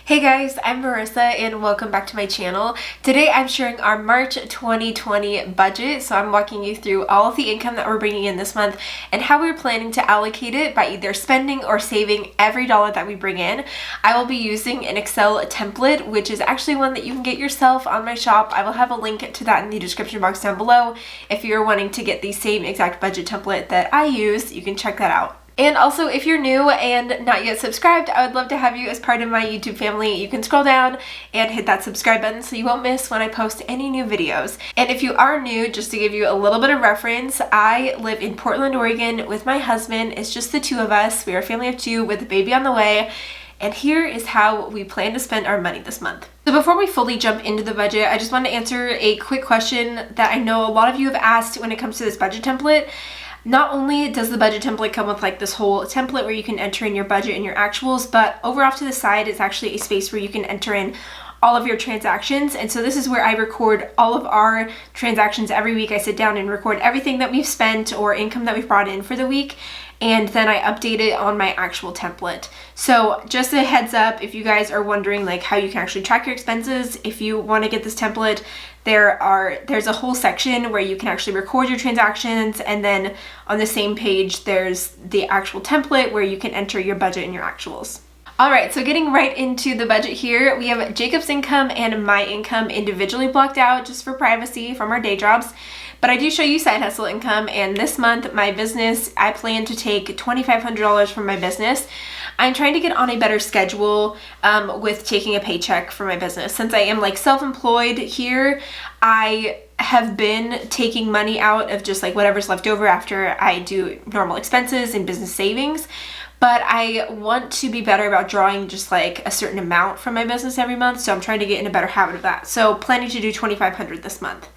Hey guys, I'm Marissa and welcome back to my channel. Today I'm sharing our March 2020 budget, so I'm walking you through all of the income that we're bringing in this month and how we're planning to allocate it by either spending or saving every dollar that we bring in. I will be using an Excel template, which is actually one that you can get yourself on my shop. I will have a link to that in the description box down below. If you're wanting to get the same exact budget template that I use, you can check that out. And also, if you're new and not yet subscribed, I would love to have you as part of my YouTube family. You can scroll down and hit that subscribe button so you won't miss when I post any new videos. And if you are new, just to give you a little bit of reference, I live in Portland, Oregon with my husband. It's just the two of us. We are a family of two with a baby on the way. And here is how we plan to spend our money this month. So before we fully jump into the budget, I just want to answer a quick question that I know a lot of you have asked when it comes to this budget template. Not only does the budget template come with like this whole template where you can enter in your budget and your actuals, but over off to the side is actually a space where you can enter in all of your transactions. And so this is where I record all of our transactions every week. I sit down and record everything that we've spent or income that we've brought in for the week. And then I update it on my actual template. So just a heads up, if you guys are wondering like how you can actually track your expenses, if you want to get this template, there's a whole section where you can actually record your transactions, and then on the same page there's the actual template where you can enter your budget and your actuals. Alright, so getting right into the budget here, we have Jacob's income and my income individually blocked out just for privacy from our day jobs. But I do show you side hustle income, and this month my business, I plan to take $2,500 from my business. I'm trying to get on a better schedule with taking a paycheck for my business. Since I am like self-employed here, I have been taking money out of just like whatever's left over after I do normal expenses and business savings. But I want to be better about drawing just like a certain amount from my business every month, so I'm trying to get in a better habit of that. So planning to do $2,500 this month.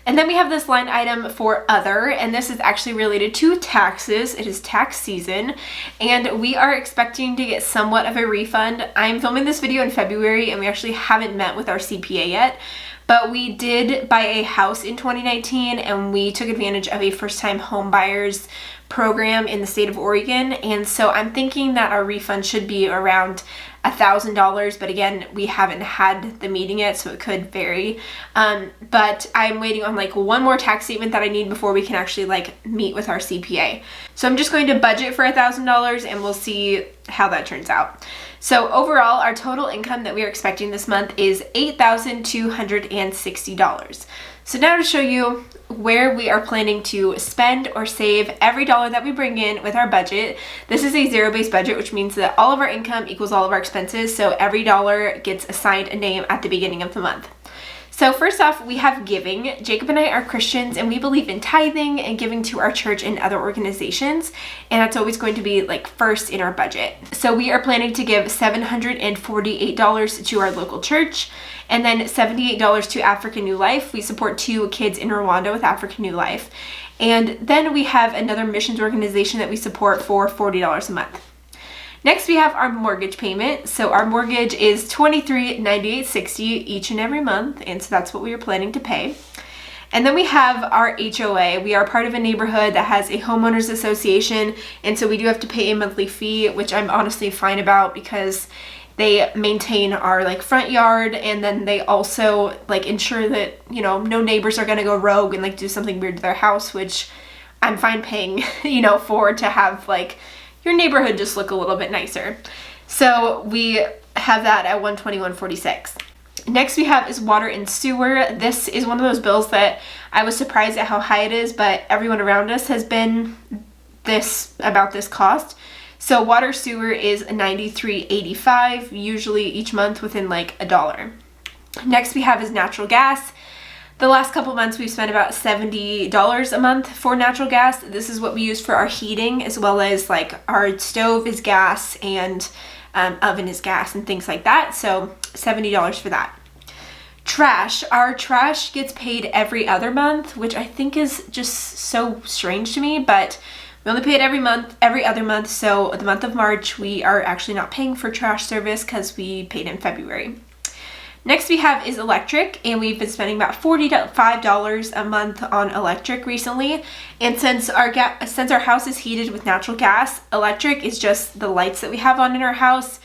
And then we have this line item for other, and this is actually related to taxes. It is tax season, and we are expecting to get somewhat of a refund. I'm filming this video in February, and we actually haven't met with our CPA yet, but we did buy a house in 2019, and we took advantage of a first-time home buyers program in the state of Oregon, and so I'm thinking that our refund should be around $1,000, but again, we haven't had the meeting yet, so it could vary. But I'm waiting on like one more tax statement that I need before we can actually like meet with our CPA. So I'm just going to budget for $1,000 and we'll see how that turns out. So overall, our total income that we are expecting this month is $8,260. So now to show you where we are planning to spend or save every dollar that we bring in with our budget. This is a zero-based budget, which means that all of our income equals all of our expenses, so every dollar gets assigned a name at the beginning of the month. So first off, we have giving. Jacob and I are Christians, and we believe in tithing and giving to our church and other organizations, and that's always going to be like first in our budget. So we are planning to give $748 to our local church, and then $78 to African New Life. We support 2 kids in Rwanda with African New Life. And then we have another missions organization that we support for $40 a month. Next, we have our mortgage payment. So our mortgage is $23.9860 each and every month, and so that's what we are planning to pay. And then we have our HOA. We are part of a neighborhood that has a homeowners association, and so we do have to pay a monthly fee, which I'm honestly fine about because they maintain our like front yard, and then they also like ensure that, you know, no neighbors are gonna go rogue and like do something weird to their house, which I'm fine paying, you know, for to have like your neighborhood just look a little bit nicer. So we have that at $121.46. Next we have is water and sewer. This is one of those bills that I was surprised at how high it is, but everyone around us has been about this cost. So water sewer is $93.85, usually each month within like $1. Next we have is natural gas. The last couple months we've spent about $70 a month for natural gas. This is what we use for our heating, as well as like our stove is gas and oven is gas and things like that. So $70 for that. Trash. Our trash gets paid every other month, which I think is just so strange to me, but we only pay it every other month. So the month of March, we are actually not paying for trash service because we paid in February. Next we have is electric, and we've been spending about $45 a month on electric recently. And since our house is heated with natural gas, electric is just the lights that we have on in our house.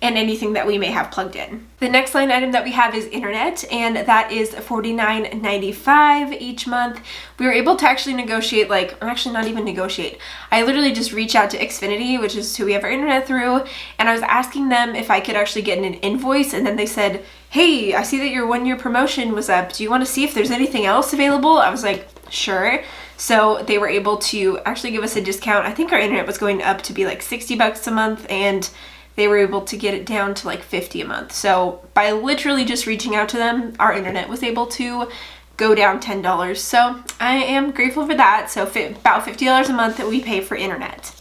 and anything that we may have plugged in. The next line item that we have is internet, and that is $49.95 each month. We were able to actually negotiate, or actually not even negotiate. I literally just reached out to Xfinity, which is who we have our internet through, and I was asking them if I could actually get an invoice, and then they said, hey, I see that your 1-year promotion was up. Do you want to see if there's anything else available? I was like, sure. So they were able to actually give us a discount. I think our internet was going up to be like $60 a month, and they were able to get it down to like $50 a month. So by literally just reaching out to them, our internet was able to go down $10. So I am grateful for that. So about $50 a month that we pay for internet.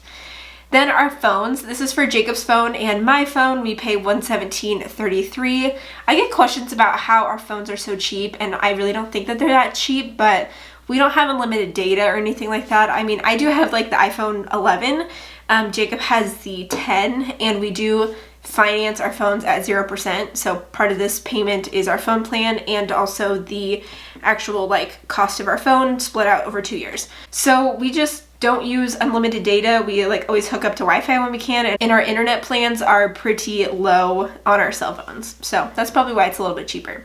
Then our phones, this is for Jacob's phone and my phone, we pay $117.33. I get questions about how our phones are so cheap, and I really don't think that they're that cheap, but we don't have unlimited data or anything like that. I mean, I do have like the iPhone 11. Jacob has the 10, and we do finance our phones at 0%. So part of this payment is our phone plan and also the actual like cost of our phone split out over 2 years. So we just don't use unlimited data. We like always hook up to Wi-Fi when we can, and our internet plans are pretty low on our cell phones. So that's probably why it's a little bit cheaper.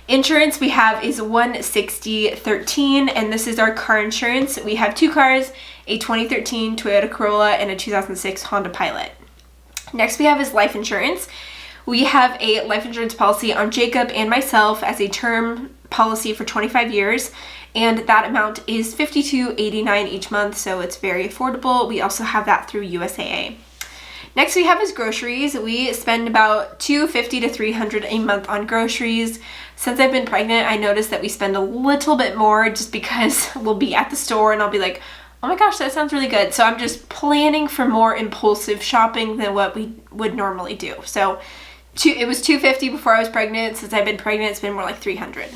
Insurance we have is $160.13, and this is our car insurance. We have 2 cars, a 2013 Toyota Corolla and a 2006 Honda Pilot. Next we have is life insurance. We have a life insurance policy on Jacob and myself as a term policy for 25 years, and that amount is $52.89 each month, so it's very affordable. We also have that through USAA. Next we have is groceries. We spend about $250 to $300 a month on groceries. Since I've been pregnant, I noticed that we spend a little bit more just because we'll be at the store and I'll be like, oh my gosh, that sounds really good. So I'm just planning for more impulsive shopping than what we would normally do. So it was $250 before I was pregnant. Since I've been pregnant, it's been more like $300.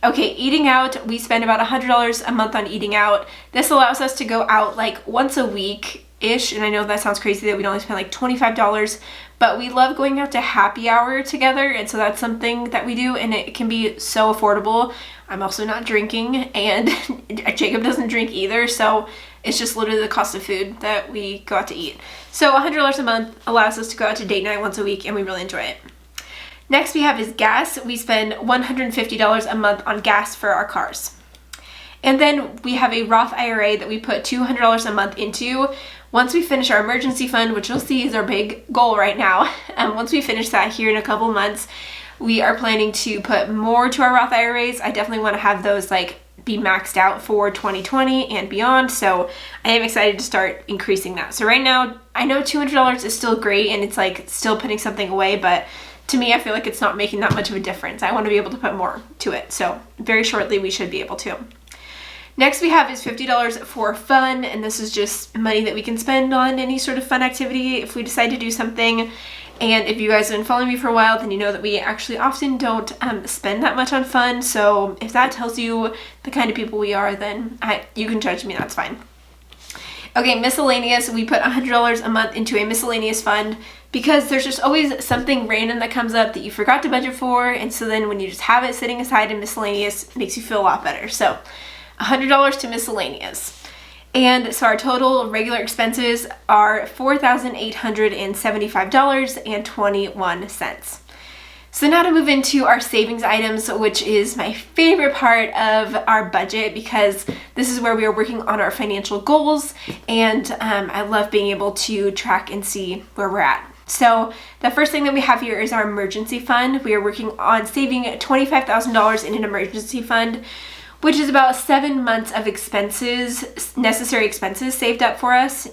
Okay, eating out, we spend about $100 a month on eating out. This allows us to go out like once a week-ish, and I know that sounds crazy that we'd only spend like $25, but we love going out to happy hour together, and so that's something that we do, and it can be so affordable. I'm also not drinking, and Jacob doesn't drink either, so it's just literally the cost of food that we go out to eat. So $100 a month allows us to go out to date night once a week, and we really enjoy it. Next we have is gas. We spend $150 a month on gas for our cars. And then we have a Roth IRA that we put $200 a month into. Once we finish our emergency fund, which you'll see is our big goal right now, once we finish that here in a couple months, we are planning to put more to our Roth IRAs. I definitely want to have those like be maxed out for 2020 and beyond, so I am excited to start increasing that. So right now, I know $200 is still great and it's like still putting something away, but to me, I feel like it's not making that much of a difference. I want to be able to put more to it, so very shortly we should be able to. Next we have is $50 for fun, and this is just money that we can spend on any sort of fun activity if we decide to do something. And if you guys have been following me for a while, then you know that we actually often don't spend that much on fun, so if that tells you the kind of people we are, then you can judge me, that's fine. Okay, miscellaneous, we put $100 a month into a miscellaneous fund because there's just always something random that comes up that you forgot to budget for, and so then when you just have it sitting aside in miscellaneous, it makes you feel a lot better. So $100 to miscellaneous. And so our total regular expenses are $4,875.21. So now to move into our savings items, which is my favorite part of our budget because this is where we are working on our financial goals, and I love being able to track and see where we're at. So the first thing that we have here is our emergency fund. We are working on saving $25,000 in an emergency fund, which is about 7 months of expenses, necessary expenses saved up for us.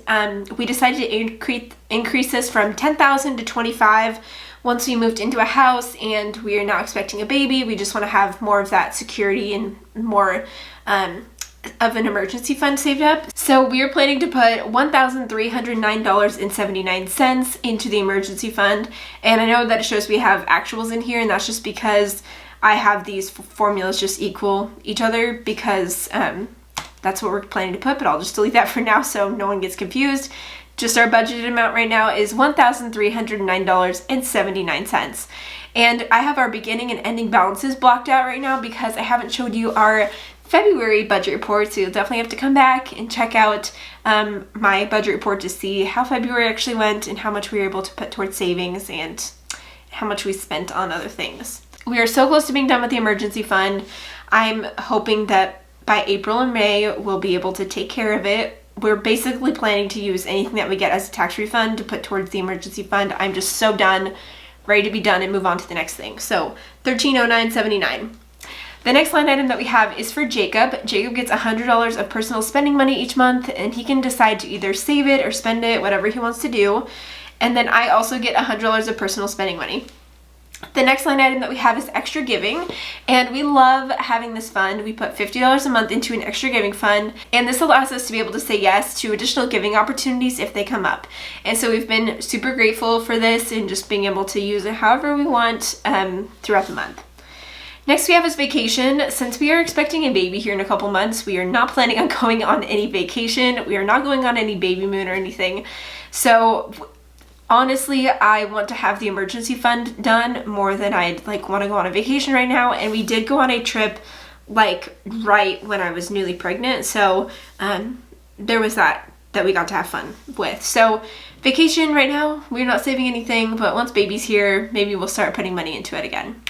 We decided to increase this from $10,000 to $25,000 once we moved into a house, and we are now expecting a baby. We just want to have more of that security and more of an emergency fund saved up. So we are planning to put $1,309.79 into the emergency fund, and I know that it shows we have actuals in here, and that's just because I have these formulas just equal each other because that's what we're planning to put, but I'll just delete that for now so no one gets confused. Just our budgeted amount right now is $1,309.79. And I have our beginning and ending balances blocked out right now because I haven't showed you our February budget report, so you'll definitely have to come back and check out my budget report to see how February actually went and how much we were able to put towards savings and how much we spent on other things. We are so close to being done with the emergency fund. I'm hoping that by April and May we'll be able to take care of it. We're basically planning to use anything that we get as a tax refund to put towards the emergency fund. I'm just so done, ready to be done and move on to the next thing. So $1309.79. The next line item that we have is for Jacob. Jacob gets $100 of personal spending money each month, and he can decide to either save it or spend it, whatever he wants to do. And then I also get $100 of personal spending money. The next line item that we have is extra giving, and we love having this fund. We put $50 a month into an extra giving fund, and this allows us to be able to say yes to additional giving opportunities if they come up. And so we've been super grateful for this and just being able to use it however we want throughout the month. Next we have is vacation. Since we are expecting a baby here in a couple months, we are not planning on going on any vacation. We are not going on any baby moon or anything. So honestly, I want to have the emergency fund done more than I'd want to go on a vacation right now. And we did go on a trip right when I was newly pregnant. So there was that we got to have fun with. So vacation right now, we're not saving anything, but once baby's here, maybe we'll start putting money into it again.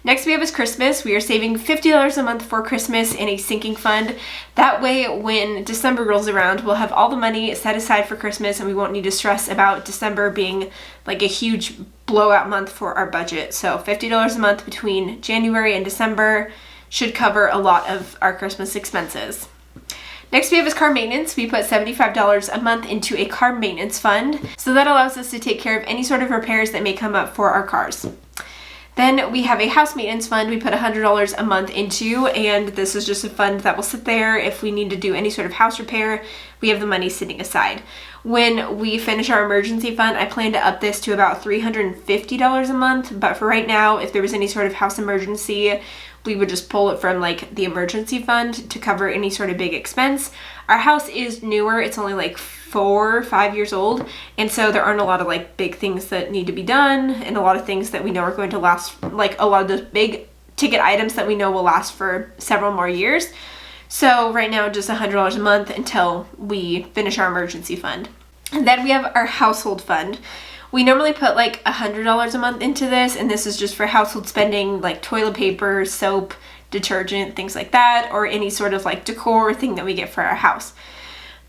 Next we have is Christmas. We are saving $50 a month for Christmas in a sinking fund. That way when December rolls around, we'll have all the money set aside for Christmas and we won't need to stress about December being a huge blowout month for our budget. So $50 a month between January and December should cover a lot of our Christmas expenses. Next we have is car maintenance. We put $75 a month into a car maintenance fund. So that allows us to take care of any sort of repairs that may come up for our cars. Then we have a house maintenance fund we put $100 a month into, and this is just a fund that will sit there if we need to do any sort of house repair. We have the money sitting aside. When we finish our emergency fund, I plan to up this to about $350 a month, but for right now, if there was any sort of house emergency, we would just pull it from the emergency fund to cover any sort of big expense. Our house is newer. It's only 4 or 5 years old, and so there aren't a lot of big things that need to be done and a lot of things that we know are going to last, a lot of those big ticket items that we know will last for several more years. So right now just $100 a month until we finish our emergency fund. And then we have our household fund. We normally put $100 a month into this, and this is just for household spending toilet paper, soap, detergent, things like that, or any sort of decor thing that we get for our house.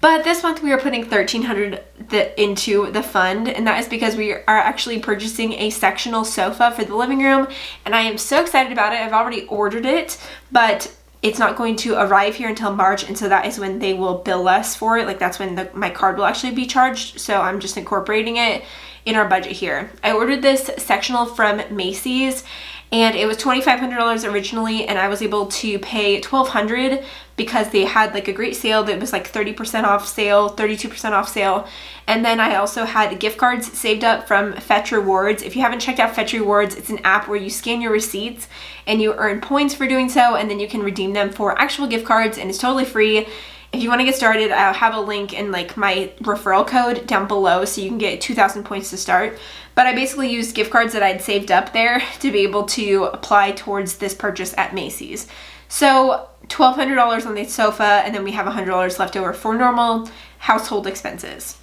But this month we are putting $1,300 into the fund, and that is because we are actually purchasing a sectional sofa for the living room, and I am so excited about it. I've already ordered it, but it's not going to arrive here until March, and so that is when they will bill us for it. That's when my card will actually be charged, so I'm just incorporating it in our budget here. I ordered this sectional from Macy's, and it was $2,500 originally, and I was able to pay $1,200 because they had a great sale that was 30% off sale, 32% off sale. And then I also had gift cards saved up from Fetch Rewards. If you haven't checked out Fetch Rewards, it's an app where you scan your receipts and you earn points for doing so, and then you can redeem them for actual gift cards, and it's totally free. If you want to get started, I'll have a link in my referral code down below so you can get 2,000 points to start. But I basically used gift cards that I'd saved up there to be able to apply towards this purchase at Macy's. So $1,200 on the sofa, and then we have $100 left over for normal household expenses.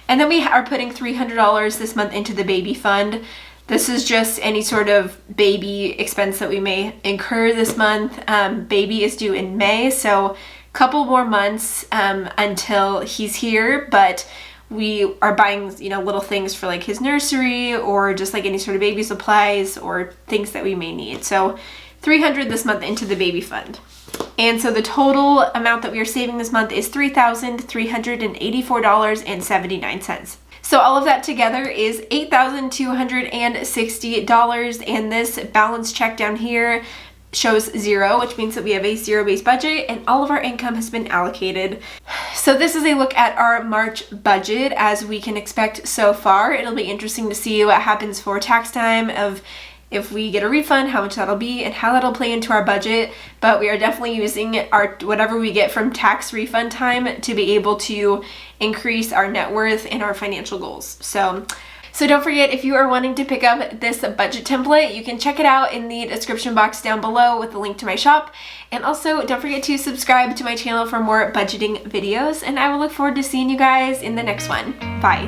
And then we are putting $300 this month into the baby fund. This is just any sort of baby expense that we may incur this month. Baby is due in May, so couple more months until he's here, but we are buying little things for his nursery or just any sort of baby supplies or things that we may need. So $300 this month into the baby fund. And so the total amount that we are saving this month is $3,384.79. So all of that together is $8,260, and this balance check down here shows 0, which means that we have a zero-based budget and all of our income has been allocated. So this is a look at our March budget as we can expect so far. It'll be interesting to see what happens for tax time, of if we get a refund, how much that'll be and how that'll play into our budget. But we are definitely using our whatever we get from tax refund time to be able to increase our net worth and our financial goals. So So don't forget, if you are wanting to pick up this budget template, you can check it out in the description box down below with the link to my shop. And also don't forget to subscribe to my channel for more budgeting videos, and I will look forward to seeing you guys in the next one. Bye.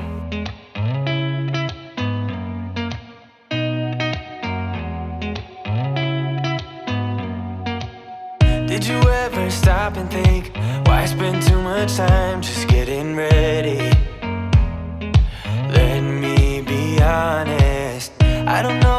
Did you ever stop and think, why spend too much time just getting ready? Let me be honest, I don't know